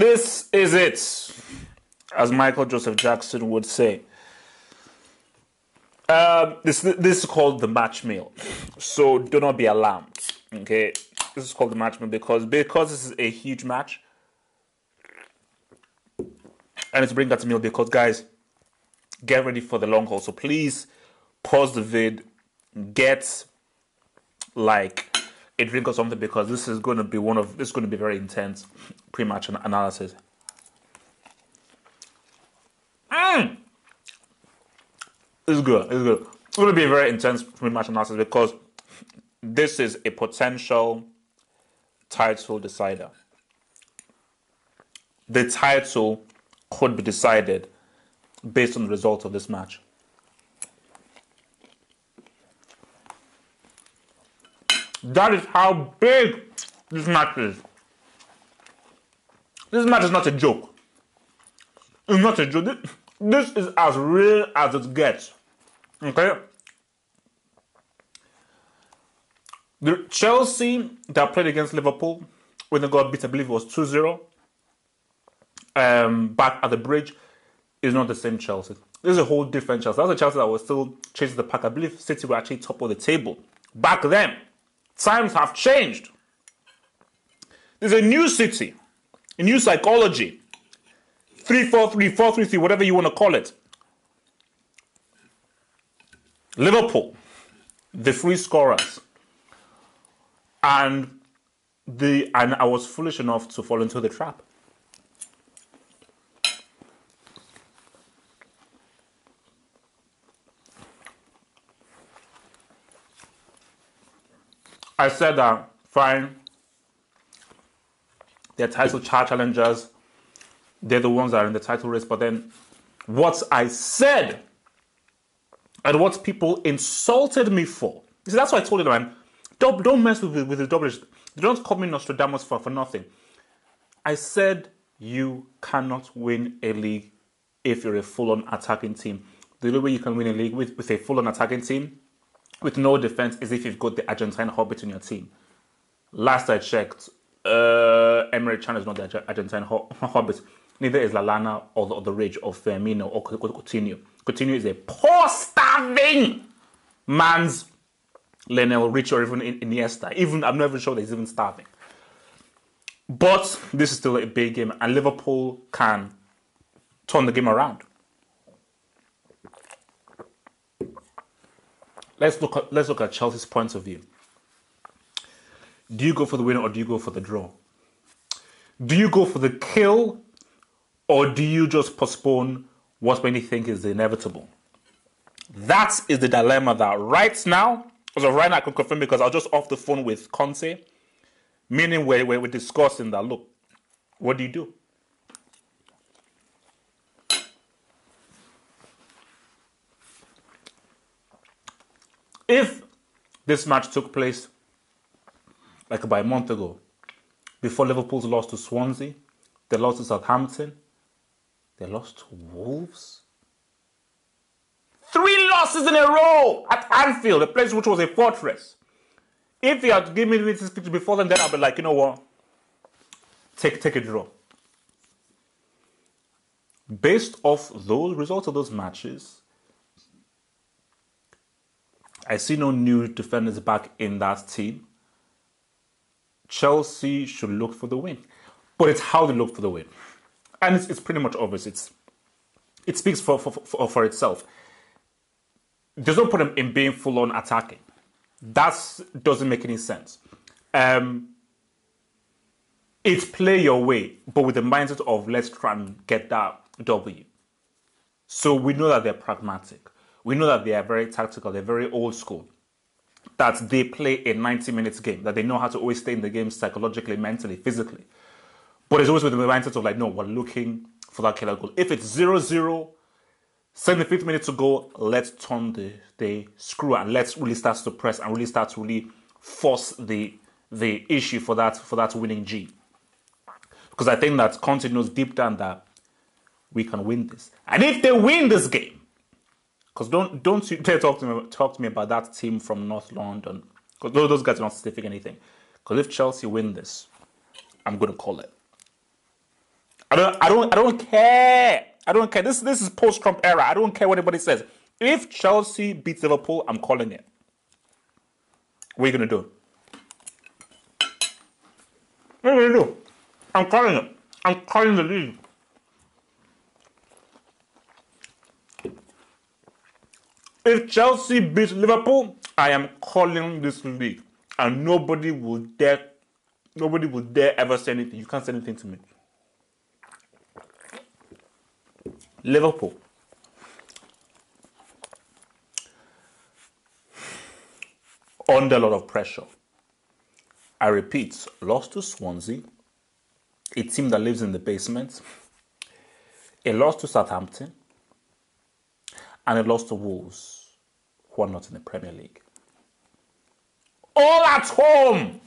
This is it, as Michael Joseph Jackson would say. This is called the match meal, so do not be alarmed. Okay, this is called the match meal because this is a huge match. I need to bring that to meal because, guys, get ready for the long haul. So please pause the vid, get like a drink or something because this is going to be very intense pre-match analysis. It's good. It's going to be a very intense pre-match analysis because this is a potential title decider. The title could be decided based on the result of this match. That is how big this match is. This match is not a joke. It's not a joke. This is as real as it gets. Okay? The Chelsea that played against Liverpool when they got beat, I believe it was 2-0, back at the bridge, is not the same Chelsea. This is a whole different Chelsea. That's a Chelsea that was still chasing the pack. I believe City were actually top of the table back then. Times have changed. There's a new City, a new psychology. 3-4-3, 4-3-3, whatever you want to call it. Liverpool, the free scorers. And I was foolish enough to fall into the trap. I said that, fine, they're title challengers, they're the ones that are in the title race, but then what I said and what people insulted me for, see, that's why I told you, man, don't mess with the double. Don't call me Nostradamus for nothing. I said you cannot win a league if you're a full-on attacking team. The only way you can win a league with a full-on attacking team with no defense is if you've got the Argentine Hobbit in your team. Last I checked, Emre Can is not the Argentine Hobbit. Neither is Lallana or the Rage of Firmino or Coutinho. Coutinho is a poor, starving man's Lionel Richie or even Iniesta. Even I'm not even sure that he's even starving. But this is still a big game, and Liverpool can turn the game around. Let's look at Chelsea's point of view. Do you go for the win or do you go for the draw? Do you go for the kill or do you just postpone what many think is the inevitable? That is the dilemma that right now, as of right now I can confirm because I was just off the phone with Conte, meaning we're discussing that, look, what do you do? If this match took place like about a month ago, before Liverpool's lost to Swansea, they lost to Southampton, they lost to Wolves. 3 losses in a row at Anfield, a place which was a fortress. If you had given me this picture before then I'd be like, you know what? Take a draw. Based off those results of those matches, I see no new defenders back in that team. Chelsea should look for the win. But it's how they look for the win. And it's pretty much obvious. It speaks for itself. There's no point in being full-on attacking. That doesn't make any sense. It's play your way, but with the mindset of let's try and get that W. So we know that they're pragmatic. We know that they are very tactical. They're very old school. That they play a 90 minutes game. That they know how to always stay in the game psychologically, mentally, physically. But it's always with the mindset of like, no, we're looking for that killer goal. If it's 0-0, 75th minute to go, let's turn the screw and let's really start to press and really start to really force the issue for that winning G. Because I think that Conte knows deep down that we can win this. And if they win this game, because don't you dare talk to me about that team from North London, because those guys are not specific anything. Because if Chelsea win this, I'm going to call it. I don't care. I don't care. This is post-Trump era. I don't care what anybody says. If Chelsea beats Liverpool, I'm calling it. What are you gonna do? What are you gonna do? I'm calling it. I'm calling the league. If Chelsea beats Liverpool, I am calling this league, and nobody will dare ever say anything. You can't say anything to me. Liverpool. Under a lot of pressure. I repeat, lost to Swansea, a team that lives in the basement. A loss to Southampton. And a loss to Wolves, who are not in the Premier League. All at home,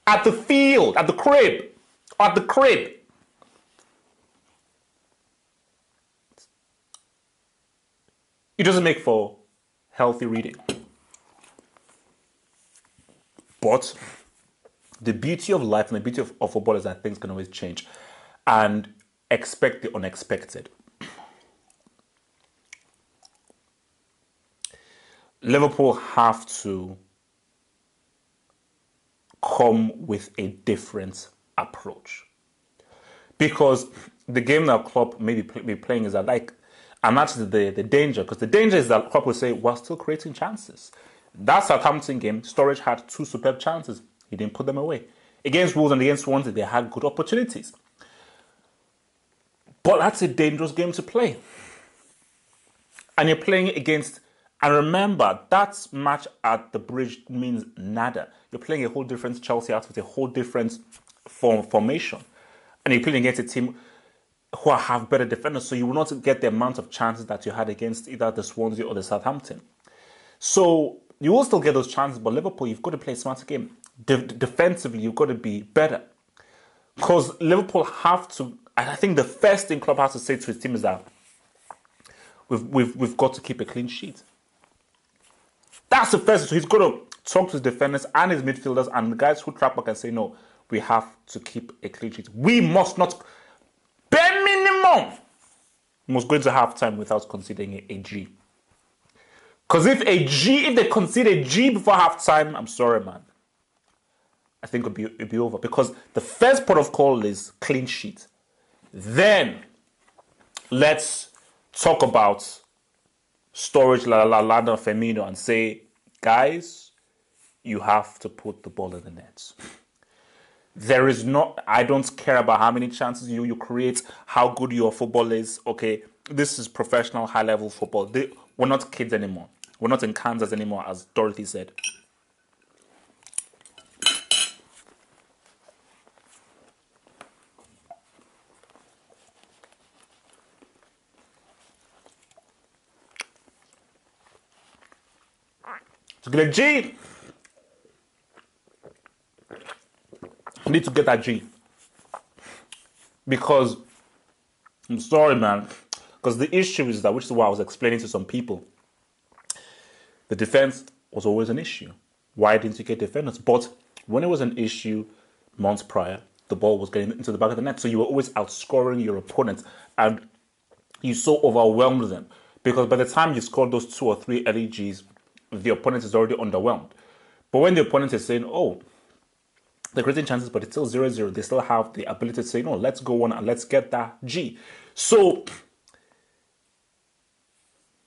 at the field, at the crib, at the crib. It doesn't make for healthy reading. But the beauty of life and the beauty of football is that things can always change. And expect the unexpected. Liverpool have to come with a different approach. Because the game that Klopp may be playing is that, like, and that's the danger. Because the danger is that Klopp will say, we're still creating chances. That Southampton game, Sturridge had 2 superb chances. He didn't put them away. Against Wolves and against Swansea, they had good opportunities. But that's a dangerous game to play. And you're playing against... And remember, that match at the Bridge means nada. You're playing a whole different Chelsea out with a whole different formation. And you're playing against a team who have better defenders, so you will not get the amount of chances that you had against either the Swansea or the Southampton. So you will still get those chances, but Liverpool, you've got to play a smarter game. Defensively, you've got to be better. Because Liverpool have to... I think the first thing Klopp has to say to his team is that we've got to keep a clean sheet. That's the first. So he's got to talk to his defenders and his midfielders and the guys who trap back and say, no, we have to keep a clean sheet. We must not, bare minimum, must go into halftime without conceding a G. Because if they concede a G before halftime, I'm sorry, man. I think it'll be over. Because the first port of call is clean sheet. Then, let's talk about Sturridge, Lallana, Firmino, and say, guys, you have to put the ball in the nets. There is not... I don't care about how many chances you create, how good your football is. Okay, this is professional, high-level football. We're not kids anymore. We're not in Kansas anymore, as Dorothy said. To get a G, you need to get that G. Because, I'm sorry, man, because the issue is that, which is what I was explaining to some people, the defense was always an issue. Why didn't you get defenders? But when it was an issue months prior, the ball was getting into the back of the net. So you were always outscoring your opponent. And you so overwhelmed them. Because by the time you scored those 2 or 3 early Gs, the opponent is already underwhelmed. But when the opponent is saying, oh, they're creating chances, but it's still 0-0, they still have the ability to say, no, let's go on and let's get that G. So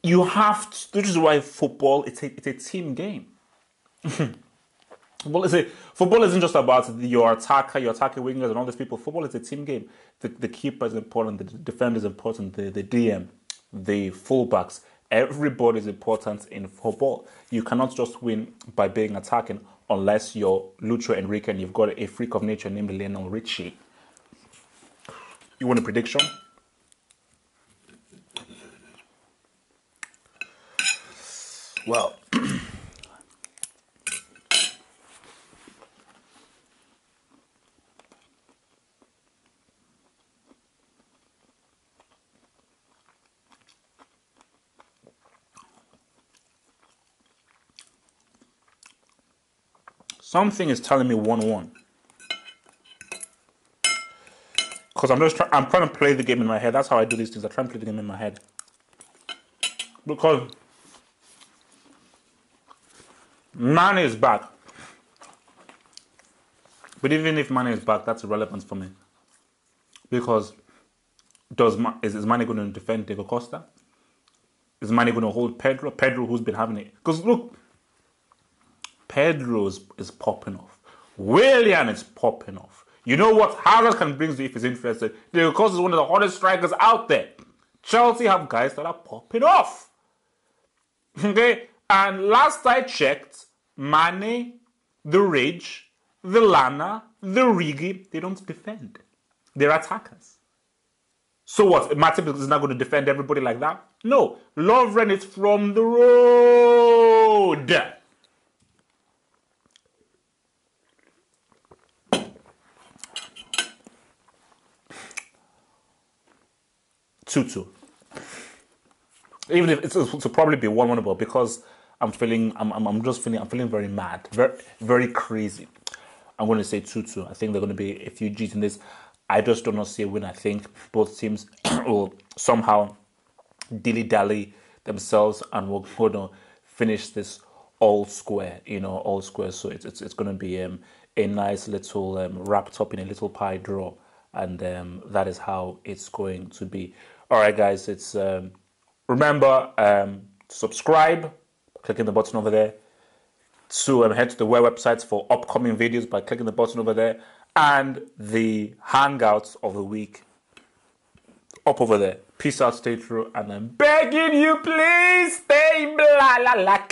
you have to, this is why football, it's a team game. Football isn't just about your attacking wingers and all these people. Football is a team game. The keeper is important, the defender is important, the DM, the fullbacks. Everybody is important in football. You cannot just win by being attacking unless you're Lucho Enrique and you've got a freak of nature named Lionel Richie. You want a prediction? Well, something is telling me 1-1. Because I'm trying to play the game in my head. That's how I do these things. I try and play the game in my head. Because Mane is back. But even if Mane is back, that's irrelevant for me. Because is Mane going to defend Diego Costa? Is Mane going to hold Pedro? Pedro, who's been having it. Because look, Pedro is popping off. Willian is popping off. You know what? Hazard can bring you if he's interested. Diego Costa is one of the hottest strikers out there. Chelsea have guys that are popping off. Okay? And last I checked, Mane, the Ridge, the Lana, the Rigi, they don't defend. They're attackers. So what? Matip is not going to defend everybody like that? No. Lovren is from the road. 2-2. Even if it'll probably be 1-1, but because I'm feeling very mad, very crazy. I'm going to say 2-2. I think there are going to be a few G's in this. I just do not see a win. I think both teams will somehow dilly-dally themselves, and we're going to finish this all square. All square. So it's going to be a nice little wrapped up in a little pie draw, and that is how it's going to be. All right, guys. It's remember subscribe, clicking the button over there. To head to the websites for upcoming videos by clicking the button over there, and the hangouts of the week up over there. Peace out, stay true, and I'm begging you, please stay blah, blah, blah.